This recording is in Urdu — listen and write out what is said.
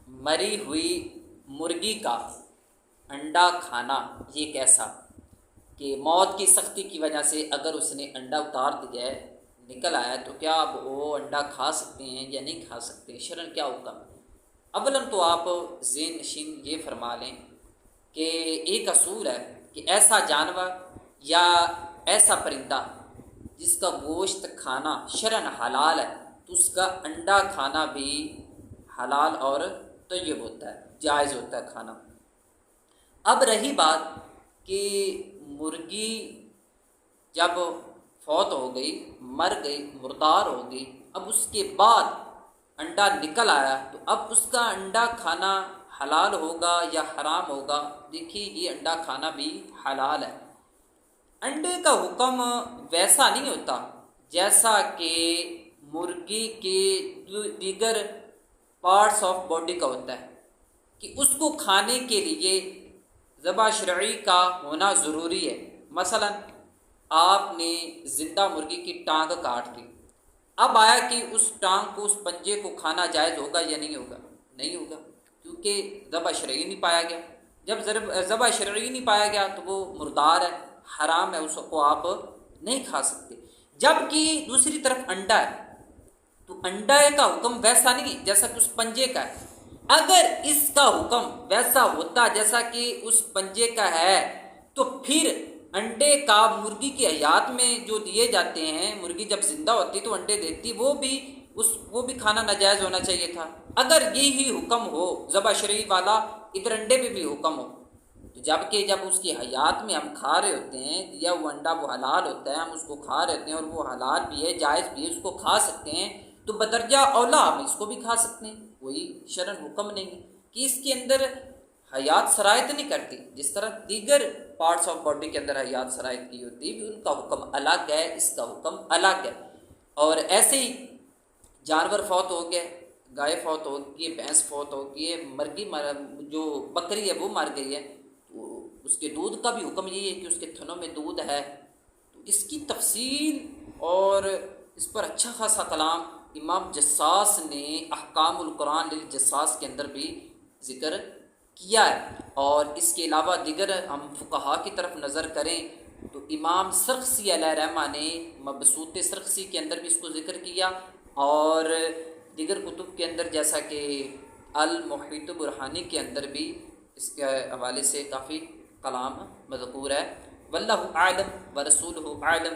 مری ہوئی مرغی کا انڈا کھانا یہ کیسا کہ موت کی سختی کی وجہ سے اگر اس نے انڈا اتار دیا ہے، نکل آیا، تو کیا اب وہ انڈا کھا سکتے ہیں یا نہیں کھا سکتے؟ شرعاً کیا حکم ہے؟ اولاً تو آپ ذہن نشین یہ فرما لیں کہ ایک اصول ہے کہ ایسا جانور یا ایسا پرندہ جس کا گوشت کھانا شرعاً حلال ہے تو اس کا انڈا کھانا بھی حلال اور طیب ہوتا ہے، جائز ہوتا ہے کھانا۔ اب رہی بات کہ مرغی جب فوت ہو گئی، مر گئی، مردار ہو گئی، اب اس کے بعد انڈا نکل آیا، تو اب اس کا انڈا کھانا حلال ہوگا یا حرام ہوگا؟ دیکھیے یہ انڈا کھانا بھی حلال ہے۔ انڈے کا حکم ویسا نہیں ہوتا جیسا کہ مرغی کے دیگر پارٹس آف باڈی کا ہوتا ہے کہ اس کو کھانے کے لیے ذبح شرعی کا ہونا ضروری ہے۔ مثلا آپ نے زندہ مرغی کی ٹانگ کاٹ دی، اب آیا کہ اس ٹانگ کو، اس پنجے کو کھانا جائز ہوگا یا نہیں ہوگا؟ نہیں ہوگا، کیونکہ ذبح شرعی نہیں پایا گیا۔ جب ذبح شرعی نہیں پایا گیا تو وہ مردار ہے، حرام ہے، اس کو آپ نہیں کھا سکتے۔ جبکہ دوسری طرف انڈا ہے تو انڈے کا حکم ویسا نہیں جیسا کہ اس پنجے کا ہے۔ اگر اس کا حکم ویسا ہوتا جیسا کہ اس پنجے کا ہے تو پھر انڈے کا مرغی کی حیات میں جو دیے جاتے ہیں، مرغی جب زندہ ہوتی تو انڈے دیتی، وہ بھی کھانا ناجائز ہونا چاہیے تھا۔ اگر یہی حکم ہو ذبح شرعی والا، ادھر انڈے پہ بھی حکم ہو، تو جب اس کی حیات میں ہم کھا رہے ہوتے ہیں، دیا وہ انڈا وہ حلال ہوتا ہے، ہم اس کو کھا رہے ہوتے ہیں اور وہ حلال بھی ہے، جائز بھی ہے، اس کو کھا سکتے ہیں، تو بدرجہ اولا ہم اس کو بھی کھا سکتے ہیں۔ کوئی شرعاً حکم نہیں ہے کہ اس کے اندر حیات سرایت نہیں کرتی، جس طرح دیگر پارٹس آف باڈی کے اندر حیات سرایت کی ہوتی ہے، ان کا حکم الگ ہے، اس کا حکم الگ ہے۔ اور ایسے ہی جانور فوت ہو گئے، گائے فوت ہو گئی ہے، بھینس فوت ہو گئی ہے، مرغی جو بکری ہے وہ مر گئی ہے، تو اس کے دودھ کا بھی حکم یہی ہے کہ اس کے تھنوں میں دودھ ہے۔ تو اس کی تفصیل اور اس پر اچھا خاصا کلام امام جساس نے احکام القرآن للجساس کے اندر بھی ذکر کیا ہے۔ اور اس کے علاوہ دیگر ہم فقہا کی طرف نظر کریں تو امام سرخسی علیہ رحمہ نے مبسوط سرخسی کے اندر بھی اس کو ذکر کیا، اور دیگر کتب کے اندر جیسا کہ المحیط برہانی کے اندر بھی اس کے حوالے سے کافی کلام مذکور ہے۔ واللہ اعلم ورسولہ اعلم۔